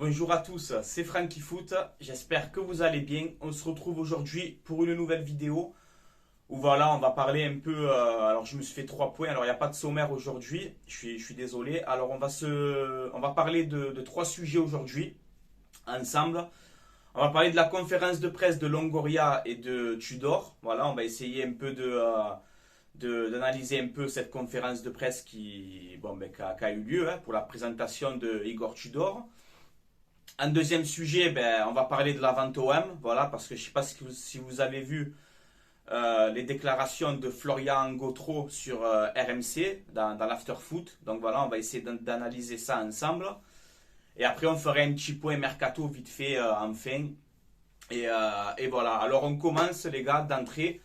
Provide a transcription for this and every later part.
Bonjour à tous, c'est Franky Foot, j'espère que vous allez bien. On se retrouve aujourd'hui pour une nouvelle vidéo où voilà, on va parler un peu, alors je me suis fait 3 points, alors il n'y a pas de sommaire aujourd'hui, je suis désolé. Alors on va parler de 3 sujets aujourd'hui, ensemble. On va parler de la conférence de presse de Longoria et de Tudor. Voilà, on va essayer un peu d'analyser un peu cette conférence de presse qui a eu lieu pour la présentation de Igor Tudor. Un deuxième sujet, on va parler de la vente OM, voilà, parce que je ne sais pas si vous avez vu les déclarations de Florian Gautreau sur RMC dans l'Afterfoot. Donc voilà, on va essayer d'analyser ça ensemble. Et après, on ferait un petit point mercato vite fait enfin. Et voilà, alors on commence les gars d'entrée.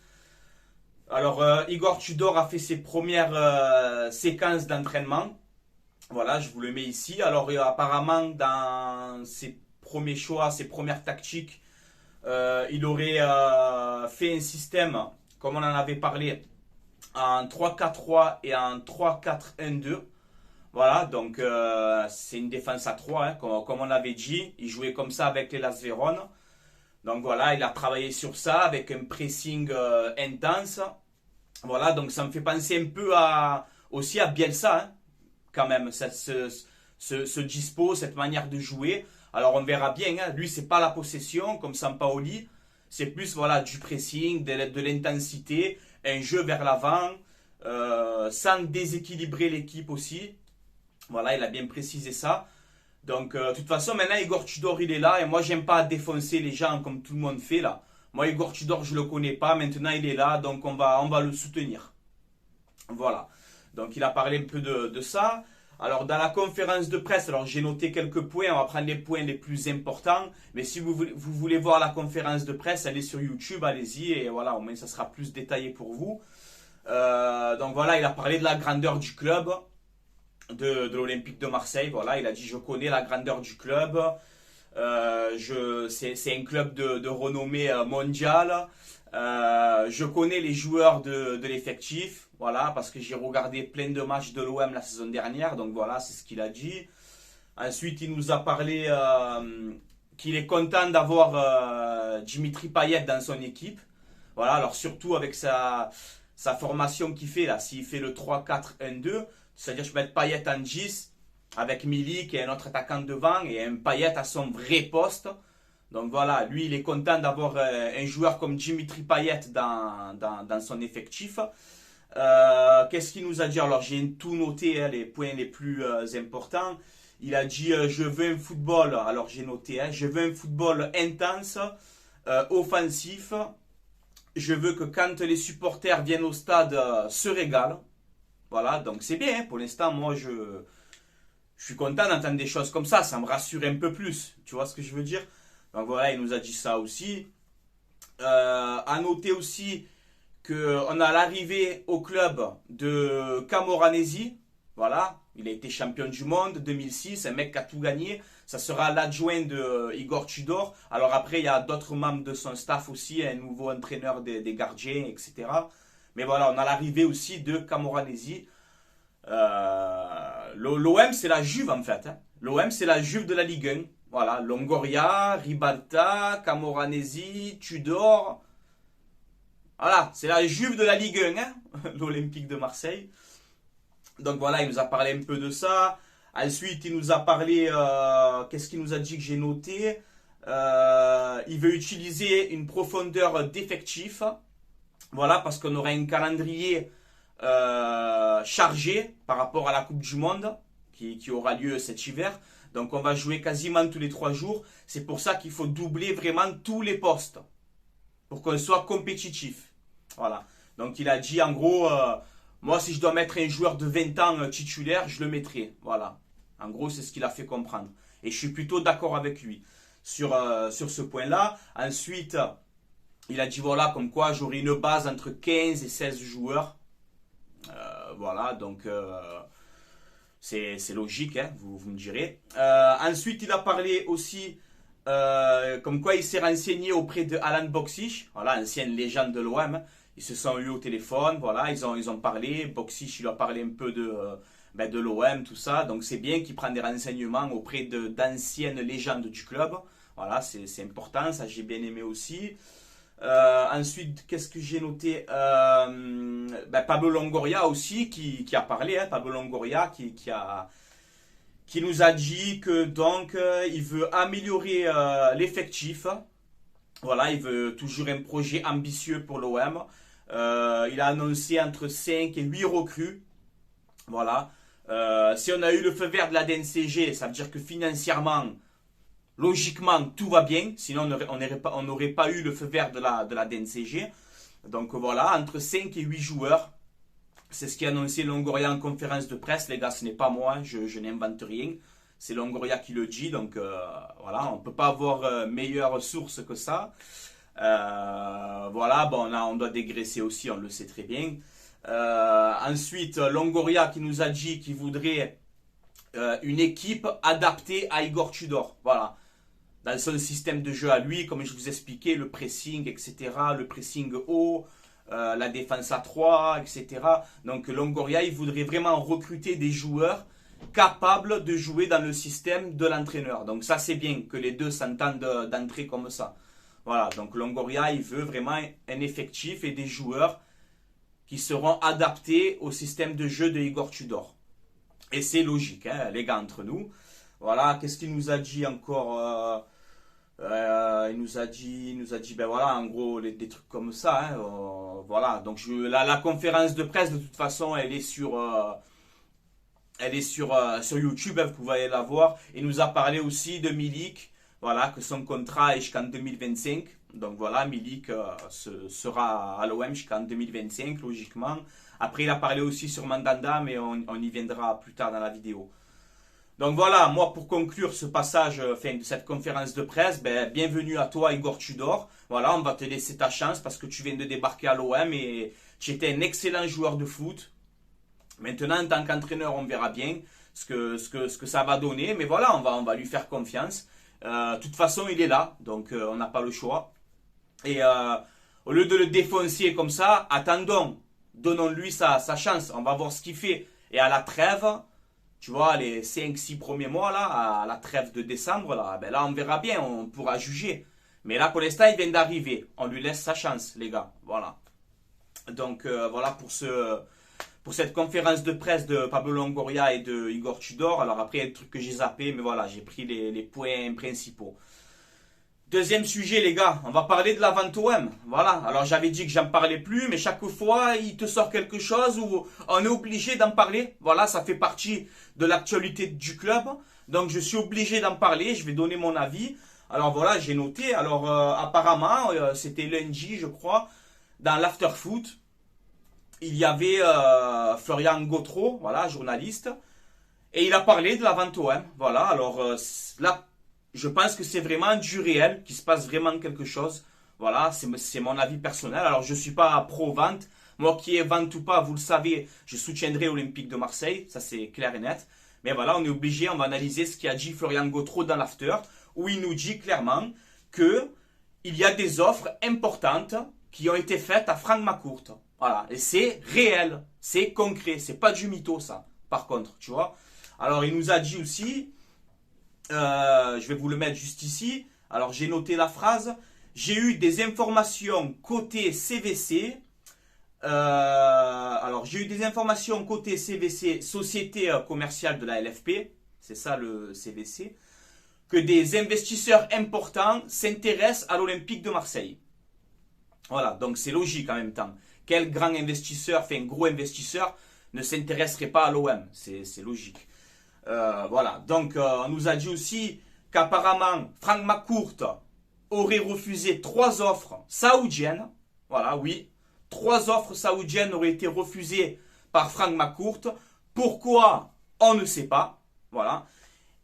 Alors Igor Tudor a fait ses premières séquences d'entraînement. Voilà, je vous le mets ici. Alors apparemment, dans ses premiers choix, ses premières tactiques, il aurait fait un système, comme on en avait parlé, en 3-4-3 et en 3-4-1-2. Voilà, donc c'est une défense à 3, hein, comme on avait dit. Il jouait comme ça avec les Las Véron. Donc voilà, il a travaillé sur ça avec un pressing intense. Voilà, donc ça me fait penser un peu aussi à Bielsa, hein, quand même, ce dispo, cette manière de jouer. Alors on verra bien, hein. Lui c'est pas la possession comme Sampaoli, c'est plus voilà, du pressing, de l'intensité, un jeu vers l'avant, sans déséquilibrer l'équipe aussi. Voilà, il a bien précisé ça. Donc de toute façon maintenant Igor Tudor il est là et moi j'aime pas défoncer les gens comme tout le monde fait là. Moi Igor Tudor je le connais pas, maintenant il est là donc on va le soutenir. Voilà. Donc il a parlé un peu de ça. Alors dans la conférence de presse, alors j'ai noté quelques points, on va prendre les points les plus importants. Mais si vous voulez voir la conférence de presse, allez sur YouTube, allez-y et voilà, au moins ça sera plus détaillé pour vous. Donc voilà, il a parlé de la grandeur du club, de l'Olympique de Marseille. Voilà, il a dit je connais la grandeur du club. C'est un club de renommée mondiale. Je connais les joueurs de l'effectif, voilà, parce que j'ai regardé plein de matchs de l'OM la saison dernière, donc voilà, c'est ce qu'il a dit. Ensuite, il nous a parlé qu'il est content d'avoir Dimitri Payet dans son équipe. Voilà, alors surtout avec sa formation qu'il fait là, s'il fait le 3-4-1-2, c'est-à-dire je vais mettre Payet en 10 avec Milik et un autre attaquant devant et un Payet à son vrai poste. Donc voilà, lui il est content d'avoir un joueur comme Dimitri Payet dans son effectif. Qu'est-ce qu'il nous a dit? Alors j'ai tout noté, hein, les points les plus importants. Il a dit je veux un football, alors j'ai noté, hein, je veux un football intense, offensif. Je veux que quand les supporters viennent au stade, se régalent. Voilà, donc c'est bien, hein, pour l'instant moi je suis content d'entendre des choses comme ça me rassure un peu plus, tu vois ce que je veux dire? Donc voilà, il nous a dit ça aussi. À noter aussi qu'on a l'arrivée au club de Camoranesi. Voilà, il a été champion du monde 2006, un mec qui a tout gagné. Ça sera l'adjoint de Igor Tudor. Alors après, il y a d'autres membres de son staff aussi, un nouveau entraîneur des gardiens, etc. Mais voilà, on a l'arrivée aussi de Camoranesi. L'OM, c'est la Juve en fait. Hein. L'OM, c'est la Juve de la Ligue 1. Voilà, Longoria, Ribalta, Camoranesi, Tudor. Voilà, c'est la Juve de la Ligue 1, hein, l'Olympique de Marseille. Donc voilà, il nous a parlé un peu de ça. Ensuite, il nous a parlé, qu'est-ce qu'il nous a dit que j'ai noté? Il veut utiliser une profondeur d'effectif. Voilà, parce qu'on aura un calendrier chargé par rapport à la Coupe du Monde qui aura lieu cet hiver. Donc on va jouer quasiment tous les 3 jours. C'est pour ça qu'il faut doubler vraiment tous les postes. Pour qu'on soit compétitif. Voilà. Donc il a dit en gros, moi si je dois mettre un joueur de 20 ans titulaire, je le mettrai. Voilà. En gros c'est ce qu'il a fait comprendre. Et je suis plutôt d'accord avec lui sur ce point-là. Ensuite, il a dit voilà, comme quoi j'aurai une base entre 15 et 16 joueurs. Voilà, donc... c'est logique, hein, vous me direz. Ensuite, il a parlé aussi comme quoi il s'est renseigné auprès de Alan Boksic, voilà, ancienne légende de l'OM. Ils se sont eus au téléphone, voilà, ils ont parlé. Boksic, il a parlé un peu ben, de l'OM, tout ça. Donc c'est bien qu'il prenne des renseignements auprès d'anciennes légendes du club. Voilà, c'est important, ça j'ai bien aimé aussi. Ensuite, qu'est-ce que j'ai noté? Ben, Pablo Longoria aussi qui a parlé, hein, Pablo Longoria qui nous a dit que donc il veut améliorer l'effectif. Voilà, il veut toujours un projet ambitieux pour l'OM. Il a annoncé entre 5 et 8 recrues. Voilà. Si on a eu le feu vert de la DNCG, ça veut dire que financièrement, logiquement, tout va bien. Sinon, on n'aurait pas eu le feu vert de la DNCG. Donc voilà, entre 5 et 8 joueurs. C'est ce qu'a annoncé Longoria en conférence de presse. Les gars, ce n'est pas moi, je n'invente rien. C'est Longoria qui le dit. Donc voilà, on ne peut pas avoir meilleure source que ça. Voilà, bon, là, on doit dégraisser aussi, on le sait très bien. Ensuite, Longoria qui nous a dit qu'il voudrait une équipe adaptée à Igor Tudor. Voilà. Dans son système de jeu à lui, comme je vous expliquais, le pressing, etc. Le pressing haut, la défense à 3, etc. Donc Longoria, il voudrait vraiment recruter des joueurs capables de jouer dans le système de l'entraîneur. Donc ça, c'est bien que les deux s'entendent d'entrer comme ça. Voilà, donc Longoria, il veut vraiment un effectif et des joueurs qui seront adaptés au système de jeu de Igor Tudor. Et c'est logique, hein, les gars, entre nous. Voilà, qu'est-ce qu'il nous a dit encore il nous a dit, ben voilà, en gros, des trucs comme ça. Hein, voilà, donc la conférence de presse, de toute façon, elle est sur YouTube, hein, vous pouvez aller la voir. Il nous a parlé aussi de Milik, voilà, que son contrat est jusqu'en 2025. Donc voilà, Milik sera à l'OM jusqu'en 2025, logiquement. Après, il a parlé aussi sur Mandanda, mais on y viendra plus tard dans la vidéo. Donc voilà, moi pour conclure ce passage, de cette conférence de presse, ben, bienvenue à toi Igor Tudor. Voilà, on va te laisser ta chance parce que tu viens de débarquer à l'OM et tu étais un excellent joueur de foot. Maintenant, en tant qu'entraîneur, on verra bien ce que ça va donner. Mais voilà, on va lui faire confiance. De toute façon, il est là, donc on n'a pas le choix. Et au lieu de le défoncer comme ça, attendons, donnons-lui sa chance. On va voir ce qu'il fait. Et à la trêve, tu vois, les 5-6 premiers mois, là, à la trêve de décembre, là, ben là, on verra bien, on pourra juger. Mais là, pour l'instant, il vient d'arriver. On lui laisse sa chance, les gars. Voilà. Donc, voilà pour cette conférence de presse de Pablo Longoria et de Igor Tudor. Alors après, il y a des trucs que j'ai zappés, mais voilà, j'ai pris les points principaux. Deuxième sujet, les gars, on va parler de la vente OM. Voilà, alors j'avais dit que j'en parlais plus, mais chaque fois, il te sort quelque chose où on est obligé d'en parler. Voilà, ça fait partie de l'actualité du club. Donc je suis obligé d'en parler, je vais donner mon avis. Alors voilà, j'ai noté. Alors apparemment, c'était lundi, je crois, dans l'after-foot, il y avait Florian Gautreau, voilà, journaliste, et il a parlé de la vente OM. Voilà, alors là, je pense que c'est vraiment du réel, qu'il se passe vraiment quelque chose. Voilà, c'est mon avis personnel. Alors, je ne suis pas pro-vente. Moi qui est vente ou pas, vous le savez, je soutiendrai l'Olympique de Marseille. Ça, c'est clair et net. Mais voilà, on est obligé, on va analyser ce qu'a dit Florian Gautreau dans l'after, où il nous dit clairement qu'il y a des offres importantes qui ont été faites à Franck McCourt. Voilà, et c'est réel, c'est concret, c'est pas du mytho ça, par contre, tu vois. Alors, il nous a dit aussi... je vais vous le mettre juste ici. Alors j'ai noté la phrase. J'ai eu des informations côté CVC. Alors j'ai eu des informations côté CVC, Société Commerciale de la LFP. C'est ça le CVC. Que des investisseurs importants s'intéressent à l'Olympique de Marseille. Voilà, donc c'est logique en même temps. Quel grand investisseur, un gros investisseur, ne s'intéresserait pas à l'OM? C'est logique. Voilà, donc on nous a dit aussi qu'apparemment Franck McCourt aurait refusé 3 offres saoudiennes. Voilà, oui, 3 offres saoudiennes auraient été refusées par Franck McCourt. Pourquoi? On ne sait pas. Voilà.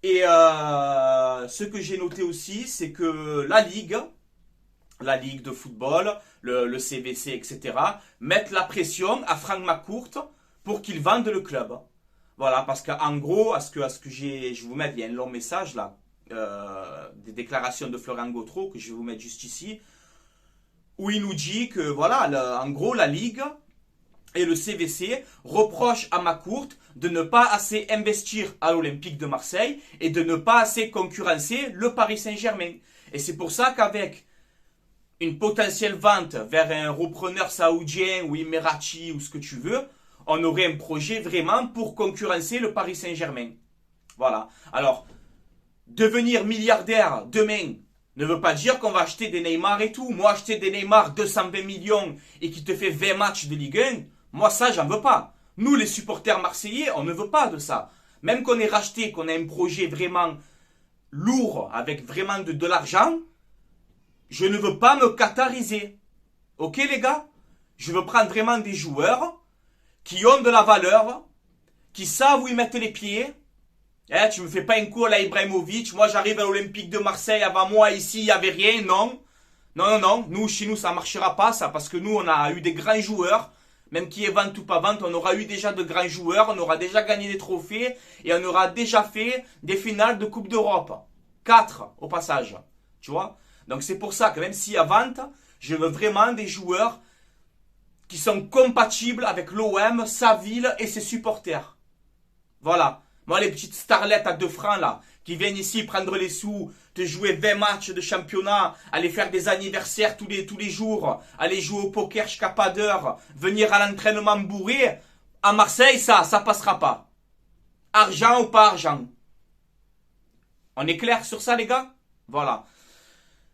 Et ce que j'ai noté aussi, c'est que la Ligue de football, le CVC, etc., mettent la pression à Franck McCourt pour qu'il vende le club. Voilà, parce qu'en gros, je vais vous mettre, il y a un long message là, des déclarations de Florian Gautreau, que je vais vous mettre juste ici, où il nous dit que, voilà, en gros, la Ligue et le CVC reproche à McCourt de ne pas assez investir à l'Olympique de Marseille et de ne pas assez concurrencer le Paris Saint-Germain. Et c'est pour ça qu'avec une potentielle vente vers un repreneur saoudien ou émirati ou ce que tu veux, on aurait un projet vraiment pour concurrencer le Paris Saint-Germain. Voilà. Alors, devenir milliardaire demain ne veut pas dire qu'on va acheter des Neymar et tout. Moi, acheter des Neymar 220 millions et qui te fait 20 matchs de Ligue 1, moi ça, j'en veux pas. Nous, les supporters marseillais, on ne veut pas de ça. Même qu'on ait racheté, qu'on ait un projet vraiment lourd, avec vraiment de l'argent, je ne veux pas me catariser. Ok les gars? Je veux prendre vraiment des joueurs qui ont de la valeur, qui savent où ils mettent les pieds. Tu me fais pas un coup à la Ibrahimovic. Moi, j'arrive à l'Olympique de Marseille. Avant moi, ici, il n'y avait rien. Non. Non. Nous, chez nous, ça ne marchera pas, ça. Parce que nous, on a eu des grands joueurs. Même qui est vente ou pas vente, on aura eu déjà de grands joueurs. On aura déjà gagné des trophées. Et on aura déjà fait des finales de Coupe d'Europe. 4, au passage. Tu vois? Donc, c'est pour ça que même s'il y a vente, je veux vraiment des joueurs qui sont compatibles avec l'OM, sa ville et ses supporters. Voilà. Moi, les petites starlettes à 2 francs, là, qui viennent ici prendre les sous, te jouer 20 matchs de championnat, aller faire des anniversaires tous les jours, aller jouer au poker jusqu'à pas d'heure, venir à l'entraînement bourré, à Marseille, ça passera pas. Argent ou pas argent. On est clair sur ça, les gars? Voilà.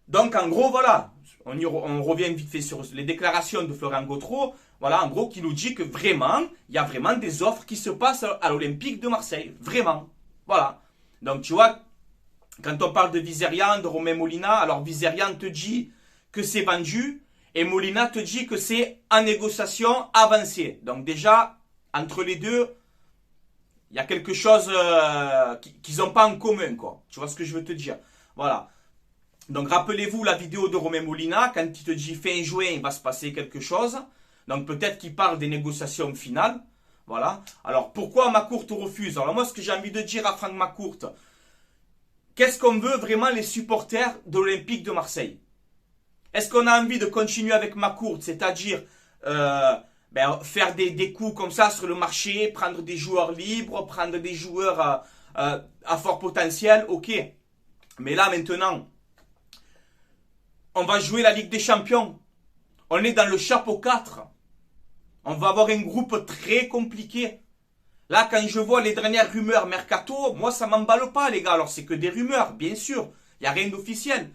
Donc, en gros, voilà. On revient vite fait sur les déclarations de Florian Gautreau. Voilà, en gros, qui nous dit que vraiment, il y a vraiment des offres qui se passent à l'Olympique de Marseille. Vraiment. Voilà. Donc, tu vois, quand on parle de Vizerian, de Romain Molina, alors Vizerian te dit que c'est vendu et Molina te dit que c'est en négociation avancée. Donc, déjà, entre les deux, il y a quelque chose qu'ils n'ont pas en commun, quoi. Tu vois ce que je veux te dire? Voilà. Donc, rappelez-vous la vidéo de Romain Molina, quand il te dit fin juin, il va se passer quelque chose. Donc, peut-être qu'il parle des négociations finales. Voilà. Alors, pourquoi McCourt refuse? Alors, moi, ce que j'ai envie de dire à Franck McCourt, qu'est-ce qu'on veut vraiment les supporters de l'Olympique de Marseille? Est-ce qu'on a envie de continuer avec McCourt, c'est-à-dire faire des coups comme ça sur le marché, prendre des joueurs libres, prendre des joueurs à fort potentiel? Ok. Mais là, maintenant, on va jouer la Ligue des Champions. On est dans le chapeau 4. On va avoir un groupe très compliqué. Là, quand je vois les dernières rumeurs mercato, moi, ça m'emballe pas, les gars. Alors, c'est que des rumeurs, bien sûr. Il n'y a rien d'officiel.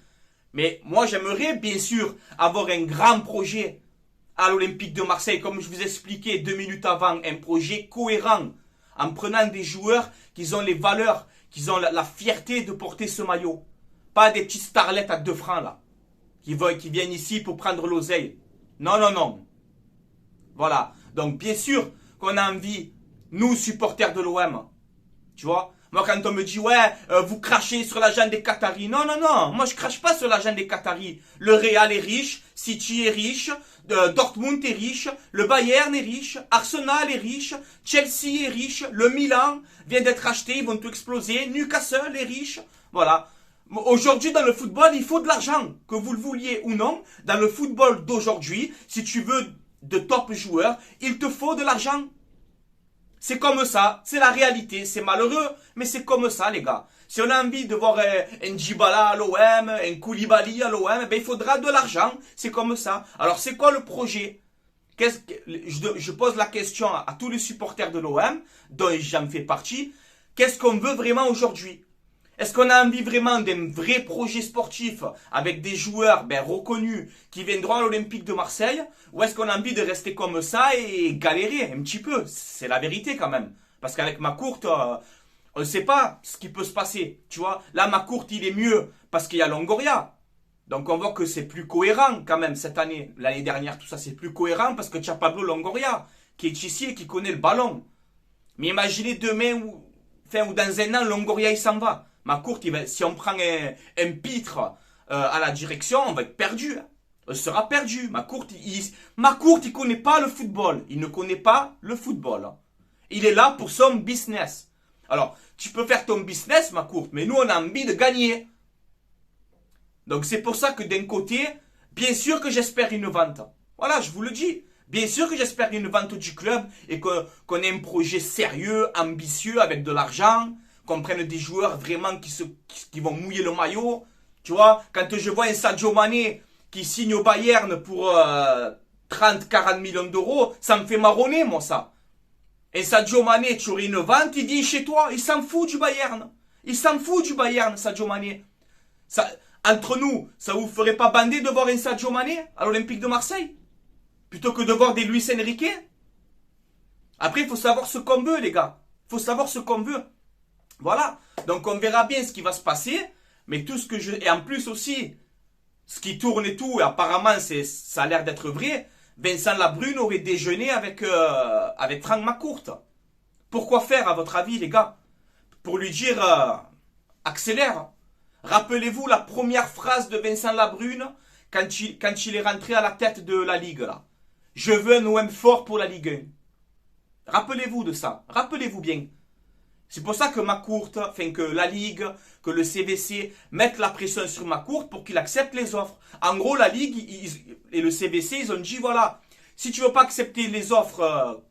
Mais moi, j'aimerais, bien sûr, avoir un grand projet à l'Olympique de Marseille. Comme je vous expliquais 2 minutes avant, un projet cohérent. En prenant des joueurs qui ont les valeurs, qui ont la fierté de porter ce maillot. Pas des petites starlettes à 2 francs, là. Qui viennent ici pour prendre l'oseille. Non. Voilà. Donc, bien sûr qu'on a envie, nous, supporters de l'OM. Tu vois? Moi, quand on me dit, ouais, vous crachez sur l'argent des Qataris. Non. Moi, je crache pas sur l'argent des Qataris. Le Real est riche, City est riche, Dortmund est riche, le Bayern est riche, Arsenal est riche, Chelsea est riche, le Milan vient d'être acheté, ils vont tout exploser, Newcastle est riche. Voilà. Aujourd'hui, dans le football, il faut de l'argent. Que vous le vouliez ou non, dans le football d'aujourd'hui, si tu veux de top joueurs, il te faut de l'argent. C'est comme ça, c'est la réalité, c'est malheureux, mais c'est comme ça, les gars. Si on a envie de voir un Djibala à l'OM, un Koulibaly à l'OM, ben il faudra de l'argent, c'est comme ça. Alors, c'est quoi le projet? Je pose la question à tous les supporters de l'OM, dont j'en fais partie. Qu'est-ce qu'on veut vraiment aujourd'hui? Est-ce qu'on a envie vraiment d'un vrai projet sportif avec des joueurs reconnus qui viendront à l'Olympique de Marseille? Ou est-ce qu'on a envie de rester comme ça et galérer un petit peu? C'est la vérité quand même. Parce qu'avec McCourt, on ne sait pas ce qui peut se passer. Tu vois, là, McCourt, il est mieux parce qu'il y a Longoria. Donc on voit que c'est plus cohérent quand même cette année. L'année dernière, tout ça, c'est plus cohérent parce que tu as Pablo Longoria qui est ici et qui connaît le ballon. Mais imaginez demain ou dans un an, Longoria, il s'en va. McCourt, si on prend un pitre à la direction, on va être perdu. On sera perdu. McCourt, il connaît pas le football. Il ne connaît pas le football. Il est là pour son business. Alors, tu peux faire ton business, McCourt, mais nous, on a envie de gagner. Donc, c'est pour ça que d'un côté, bien sûr que j'espère une vente. Voilà, je vous le dis. Bien sûr que j'espère une vente du club et qu'on ait un projet sérieux, ambitieux, avec de l'argent, qu'on prenne des joueurs vraiment qui vont mouiller le maillot. Tu vois, quand je vois un Sadio Mané qui signe au Bayern pour 30-40 millions d'euros, ça me fait marronner, moi, ça. Et Sadio Mané, tu aurais une vente, il vient chez toi, il s'en fout du Bayern. Il s'en fout du Bayern, Sadio Mané. Ça, entre nous, ça vous ferait pas bander de voir un Sadio Mané à l'Olympique de Marseille? Plutôt que de voir des Luis Enrique? Après, il faut savoir ce qu'on veut, les gars. Il faut savoir ce qu'on veut. Voilà. Donc, on verra bien ce qui va se passer. Mais tout ce que je... Et en plus aussi, ce qui tourne et tout, et apparemment, ça a l'air d'être vrai, Vincent Labrune aurait déjeuné avec Franck McCourt. Pourquoi faire, à votre avis, les gars? Pour lui dire, accélère. Rappelez-vous la première phrase de Vincent Labrune quand il est rentré à la tête de la Ligue, là. Je veux un OM fort pour la Ligue 1. Rappelez-vous de ça. Rappelez-vous bien. C'est pour ça que McCourt, enfin que la Ligue, que le CVC mettent la pression sur McCourt pour qu'il accepte les offres. En gros, la Ligue et le CVC, ils ont dit, voilà, si tu veux pas accepter les offres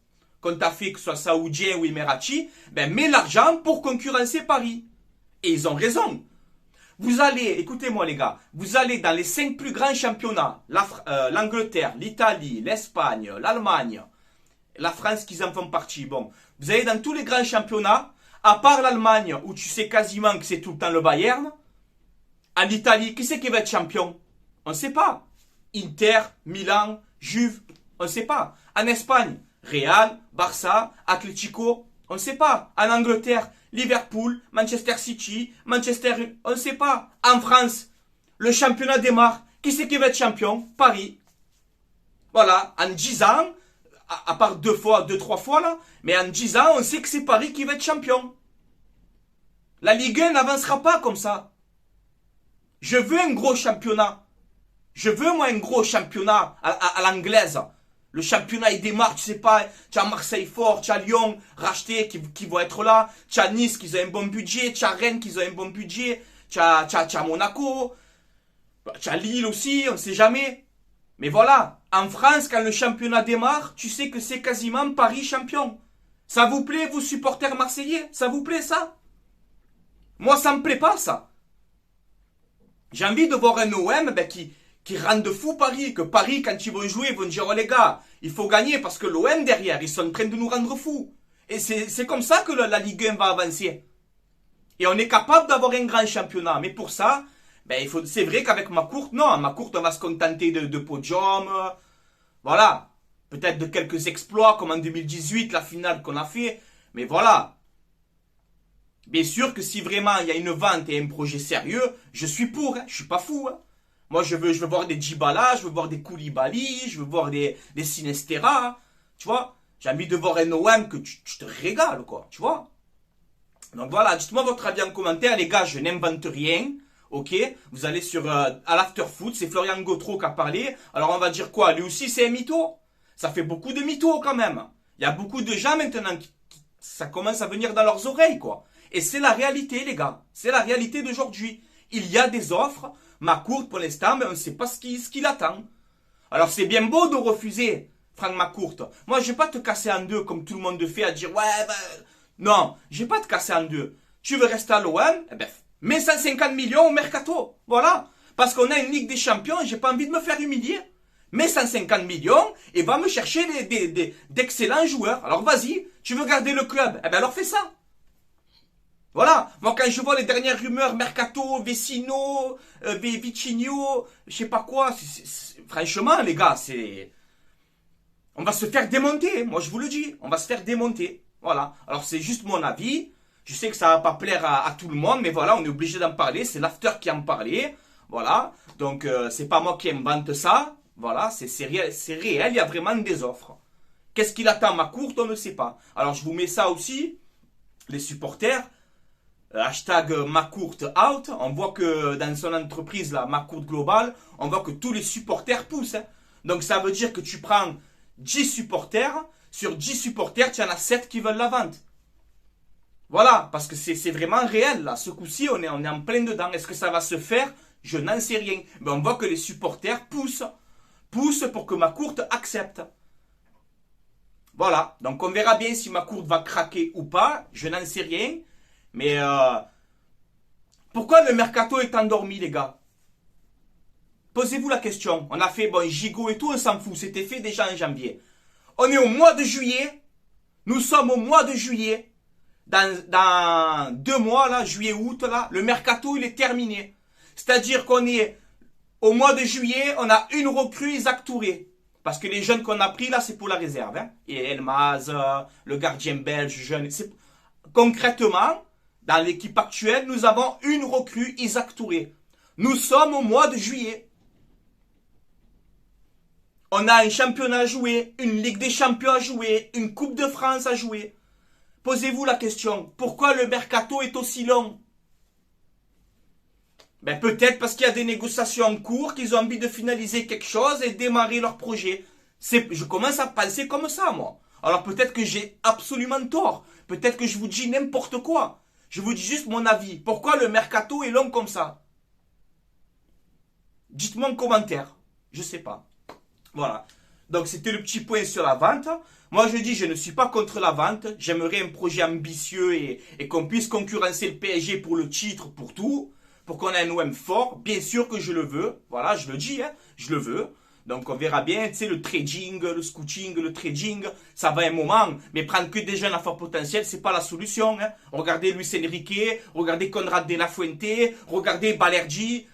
qu'on t'a fait, que ce soit Saoudien ou Emirati, ben mets l'argent pour concurrencer Paris. Et ils ont raison. Vous allez, écoutez-moi les gars, vous allez dans les 5 plus grands championnats, l'Angleterre, l'Italie, l'Espagne, l'Allemagne, la France qui en font partie. Bon, vous allez dans tous les grands championnats, à part l'Allemagne où tu sais quasiment que c'est tout le temps le Bayern. En Italie, qui c'est qui va être champion? On ne sait pas. Inter, Milan, Juve, on ne sait pas. En Espagne, Real, Barça, Atlético, on ne sait pas. En Angleterre, Liverpool, Manchester City, Manchester, on ne sait pas. En France, le championnat démarre. Qui c'est qui va être champion? Paris. Voilà, en 10 ans, à part 2-3 fois là, mais en 10 ans, on sait que c'est Paris qui va être champion. La Ligue 1 n'avancera pas comme ça. Je veux un gros championnat. Je veux moi un gros championnat à l'anglaise. Le championnat il démarre, tu sais pas, tu as Marseille fort, tu as Lyon racheté qui vont être là, tu as Nice qui ont un bon budget, tu as Rennes qui ont un bon budget, tu as Monaco, tu as Lille aussi, on ne sait jamais. Mais voilà, en France, quand le championnat démarre, tu sais que c'est quasiment Paris champion. Ça vous plaît, vous supporters marseillais? Ça vous plaît ça? Moi, ça me plaît pas ça. J'ai envie de voir un OM qui rend de fou Paris. Que Paris, quand ils vont jouer, ils vont dire, oh les gars, il faut gagner parce que l'OM derrière, ils sont en train de nous rendre fous. Et c'est comme ça que la Ligue 1 va avancer. Et on est capable d'avoir un grand championnat. Mais pour ça, ben, c'est vrai qu'avec McCourt, non, McCourt, on va se contenter de podium. Voilà. Peut-être de quelques exploits, comme en 2018, la finale qu'on a fait. Mais voilà. Bien sûr que si vraiment il y a une vente et un projet sérieux, je suis pour, hein, je suis pas fou. Hein. Moi, je veux voir des Djibala, je veux voir des Koulibaly, je veux voir des Sinestera. Tu vois, j'ai envie de voir un OM que tu te régales, quoi. Tu vois. Donc voilà, dites-moi votre avis en commentaire. Les gars, je n'invente rien. Ok, vous allez sur à l'Afterfoot, c'est Florian Gautreau qui a parlé. Alors on va dire quoi? Lui aussi c'est un mytho. Ça fait beaucoup de mythos quand même. Il y a beaucoup de gens maintenant ça commence à venir dans leurs oreilles quoi. Et c'est la réalité les gars. C'est la réalité d'aujourd'hui. Il y a des offres. McCourt pour l'instant, mais on ne sait pas ce qu'il attend. Alors c'est bien beau de refuser Franck McCourt. Moi je vais pas te casser en deux comme tout le monde fait à dire ouais bah... Non, je vais pas te casser en deux. Tu veux rester à l'OM? Eh ben mets 150 millions au mercato. Voilà. Parce qu'on a une Ligue des Champions et j'ai pas envie de me faire humilier. Mets 150 millions et va me chercher d'excellents joueurs. Alors vas-y, tu veux garder le club? Eh ben alors fais ça. Voilà. Moi quand je vois les dernières rumeurs, mercato, Vecino, Vicinho, je sais pas quoi. Franchement les gars, on va se faire démonter. Moi je vous le dis. On va se faire démonter. Voilà. Alors c'est juste mon avis. Je sais que ça va pas plaire à tout le monde, mais voilà, on est obligé d'en parler. C'est l'after qui en parlait. Voilà. Donc, c'est pas moi qui invente ça. Voilà, c'est réel, il y a vraiment des offres. Qu'est-ce qu'il attend McCourt? On ne sait pas. Alors, je vous mets ça aussi. Les supporters. Hashtag McCourt out. On voit que dans son entreprise, là, McCourt Global, on voit que tous les supporters poussent. Hein. Donc, ça veut dire que tu prends 10 supporters. Sur 10 supporters, tu en as 7 qui veulent la vente. Voilà, parce que c'est vraiment réel là. Ce coup-ci, on est en plein dedans. Est-ce que ça va se faire? Je n'en sais rien. Mais on voit que les supporters poussent pour que McCourt accepte. Voilà, donc on verra bien si ma courte va craquer ou pas, je n'en sais rien. Mais pourquoi le mercato est endormi, les gars? Posez-vous la question. On a fait, bon, gigot et tout, on s'en fout, c'était fait déjà en janvier. On est au mois de juillet, nous sommes au mois de juillet. Dans 2 mois, là, juillet-août, là, le mercato, il est terminé. C'est-à-dire qu'on est au mois de juillet, on a une recrue, Isaac Touré. Parce que les jeunes qu'on a pris, là, c'est pour la réserve. Hein. Et Elmaz, le gardien belge, jeune. Concrètement, dans l'équipe actuelle, nous avons une recrue, Isaac Touré. Nous sommes au mois de juillet. On a un championnat à jouer, une Ligue des Champions à jouer, une Coupe de France à jouer. Posez-vous la question, pourquoi le mercato est aussi long? Ben peut-être parce qu'il y a des négociations en cours, qu'ils ont envie de finaliser quelque chose et démarrer leur projet. Je commence à penser comme ça, moi. Alors peut-être que j'ai absolument tort. Peut-être que je vous dis n'importe quoi. Je vous dis juste mon avis. Pourquoi le mercato est long comme ça? Dites-moi en commentaire. Je sais pas. Voilà. Donc c'était le petit point sur la vente. Moi je dis je ne suis pas contre la vente. J'aimerais un projet ambitieux et qu'on puisse concurrencer le PSG pour le titre, pour tout. Pour qu'on ait un OM fort. Bien sûr que je le veux. Voilà, je le dis, hein, je le veux. Donc on verra bien, tu sais, le trading, le scouting, le trading, ça va un moment. Mais prendre que des jeunes à fort potentiel, c'est pas la solution. Hein. Regardez Luis Enrique, regardez Conrad de la Fuente, regardez Balerdi.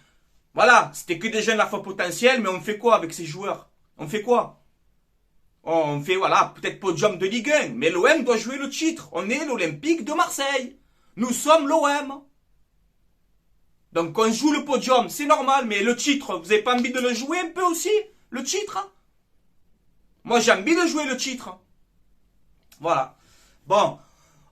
Voilà, c'était que des jeunes à fort potentiel, mais on fait quoi avec ces joueurs? On fait quoi? On fait, voilà, peut-être podium de Ligue 1, mais l'OM doit jouer le titre. On est l'Olympique de Marseille. Nous sommes l'OM. Donc on joue le podium, c'est normal, mais le titre, vous n'avez pas envie de le jouer un peu aussi? Le titre? Moi j'ai envie de jouer le titre. Voilà. Bon,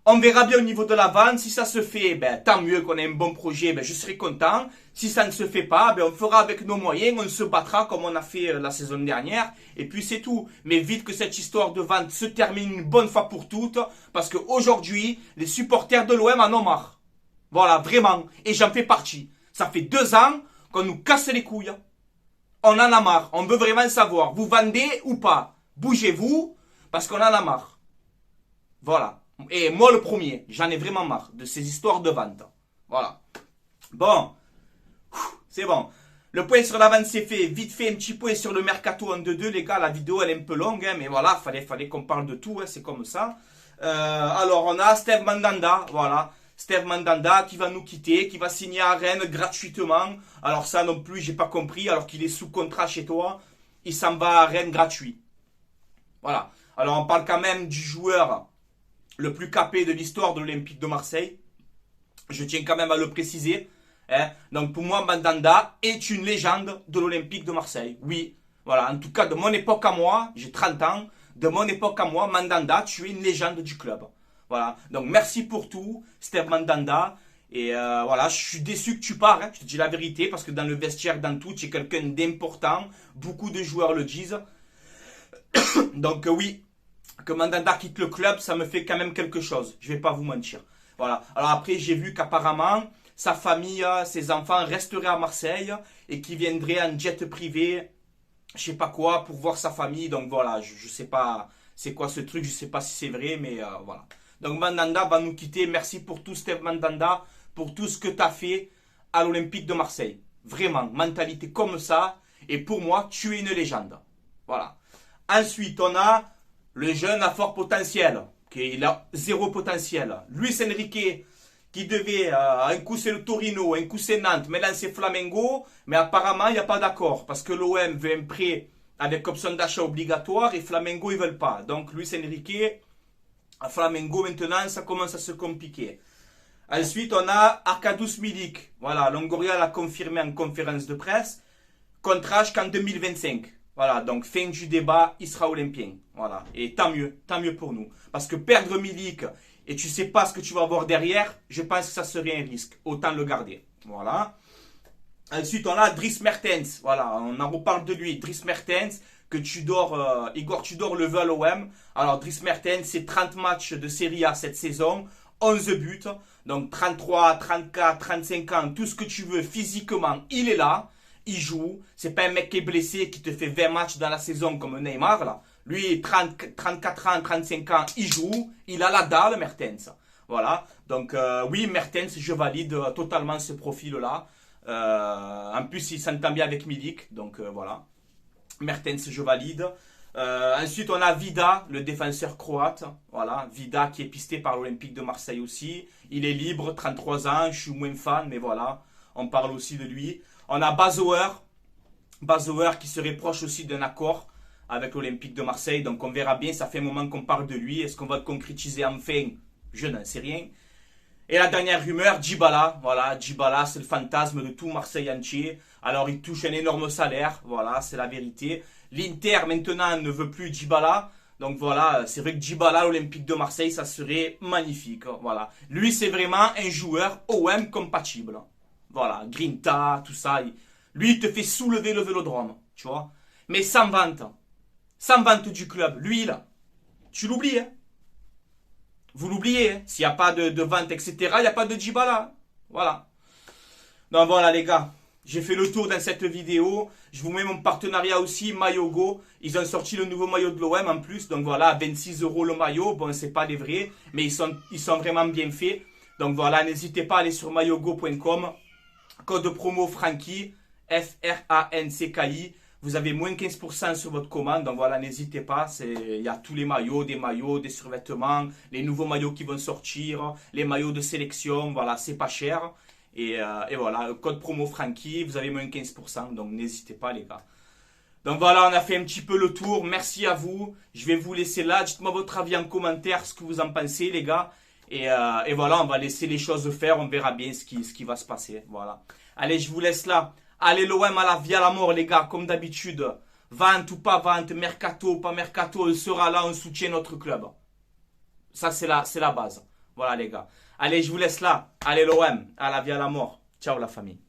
on verra bien au niveau de la vente. Si ça se fait, ben, tant mieux qu'on ait un bon projet, ben, je serai content. Si ça ne se fait pas, ben, on fera avec nos moyens, on se battra comme on a fait la saison dernière. Et puis c'est tout. Mais vite que cette histoire de vente se termine une bonne fois pour toutes. Parce qu'aujourd'hui, les supporters de l'OM en ont marre. Voilà, vraiment. Et j'en fais partie. Ça fait 2 ans qu'on nous casse les couilles. On en a marre. On veut vraiment savoir. Vous vendez ou pas? Bougez-vous parce qu'on en a marre. Voilà. Et moi le premier. J'en ai vraiment marre de ces histoires de vente. Voilà. Bon. C'est bon. Le point sur la vente c'est fait. Vite fait un petit point sur le mercato en 2-2. Les gars, la vidéo elle est un peu longue. Hein, mais voilà, fallait qu'on parle de tout. Hein, c'est comme ça. Alors on a Steve Mandanda. Voilà. Steve Mandanda qui va nous quitter, qui va signer à Rennes gratuitement. Alors ça non plus, j'ai pas compris. Alors qu'il est sous contrat chez toi, il s'en va à Rennes gratuit. Voilà. Alors on parle quand même du joueur le plus capé de l'histoire de l'Olympique de Marseille. Je tiens quand même à le préciser. Hein. Donc pour moi, Mandanda est une légende de l'Olympique de Marseille. Oui. Voilà. En tout cas, de mon époque à moi, j'ai 30 ans. De mon époque à moi, Mandanda, tu es une légende du club. Voilà, donc merci pour tout, Steve Mandanda. Et voilà, je suis déçu que tu pars, hein. Je te dis la vérité, parce que dans le vestiaire, dans tout, tu es quelqu'un d'important. Beaucoup de joueurs le disent. Donc oui, que Mandanda quitte le club, ça me fait quand même quelque chose. Je vais pas vous mentir. Voilà, alors après, j'ai vu qu'apparemment, sa famille, ses enfants resteraient à Marseille et qu'ils viendraient en jet privé, je sais pas quoi, pour voir sa famille. Donc voilà, je sais pas c'est quoi ce truc, je sais pas si c'est vrai, mais voilà. Donc Mandanda va nous quitter. Merci pour tout Steve Mandanda, pour tout ce que tu as fait à l'Olympique de Marseille. Vraiment, mentalité comme ça. Et pour moi, tu es une légende. Voilà. Ensuite, on a le jeune à fort potentiel. Il a 0 potentiel. Luis Enrique, qui devait, un coup c'est le Torino, un coup c'est Nantes, maintenant c'est Flamengo. Mais apparemment, il n'y a pas d'accord. Parce que l'OM veut un prêt avec option d'achat obligatoire et Flamengo, ils ne veulent pas. Donc Luis Enrique... À Flamengo, maintenant, ça commence à se compliquer. Ensuite, on a Arkadiusz Milik. Voilà, Longoria l'a confirmé en conférence de presse. Contrat jusqu'en 2025. Voilà, donc fin du débat, il sera olympien. Voilà, et tant mieux pour nous. Parce que perdre Milik et tu sais pas ce que tu vas avoir derrière, je pense que ça serait un risque. Autant le garder. Voilà. Ensuite, on a Dries Mertens. Voilà, on en reparle de lui. Dries Mertens. Que Igor Tudor le veut à l'OM. Alors Dries Mertens, c'est 30 matchs de Serie A cette saison, 11 buts, donc 33, 34, 35 ans, tout ce que tu veux physiquement, il est là, il joue. C'est pas un mec qui est blessé qui te fait 20 matchs dans la saison comme Neymar là. Lui, 34 ans, 35 ans, il joue. Il a la dalle, Mertens. Voilà. Donc, oui, Mertens, je valide totalement ce profil-là. En plus, il s'entend bien avec Milik. Donc, voilà. Mertens, je valide. Ensuite, on a Vida, le défenseur croate. Voilà, Vida qui est pisté par l'Olympique de Marseille aussi. Il est libre, 33 ans. Je suis moins fan, mais voilà, on parle aussi de lui. On a Bazoer qui serait proche aussi d'un accord avec l'Olympique de Marseille. Donc, on verra bien. Ça fait un moment qu'on parle de lui. Est-ce qu'on va le concrétiser enfin? Je n'en sais rien. Et la dernière rumeur, Djibala. Voilà, Djibala, c'est le fantasme de tout Marseille entier. Alors, il touche un énorme salaire. Voilà, c'est la vérité. L'Inter, maintenant, ne veut plus Djibala. Donc, voilà, c'est vrai que Djibala, l'Olympique de Marseille, ça serait magnifique. Voilà. Lui, c'est vraiment un joueur OM compatible. Voilà, Grinta, tout ça. Lui, il te fait soulever le vélodrome. Tu vois. Mais sans vente. Sans vente du club. Lui, là, tu l'oublies, hein. Vous l'oubliez, hein. S'il n'y a pas de vente, etc., il n'y a pas de Djibala. Voilà. Donc voilà les gars, j'ai fait le tour dans cette vidéo. Je vous mets mon partenariat aussi, Mayogo. Ils ont sorti le nouveau maillot de l'OM en plus. Donc voilà, 26 € le maillot. Bon, c'est pas les vrais, mais ils sont vraiment bien faits. Donc voilà, n'hésitez pas à aller sur mayogo.com. Code promo Francky, F-R-A-N-C-K-I. Vous avez moins 15% sur votre commande, donc voilà, n'hésitez pas. Il y a tous les maillots, des survêtements, les nouveaux maillots qui vont sortir, les maillots de sélection, voilà, c'est pas cher. Et voilà, code promo Francky, vous avez moins 15%, donc n'hésitez pas les gars. Donc voilà, on a fait un petit peu le tour, merci à vous. Je vais vous laisser là, dites-moi votre avis en commentaire, ce que vous en pensez les gars. Et voilà, on va laisser les choses faire, on verra bien ce qui va se passer, voilà. Allez, je vous laisse là. Allez, l'OM à la vie à la mort, les gars, comme d'habitude. Vente ou pas vente, mercato ou pas mercato, on sera là, on soutient notre club. Ça, c'est la base. Voilà, les gars. Allez, je vous laisse là. Allez, l'OM, à la vie à la mort. Ciao, la famille.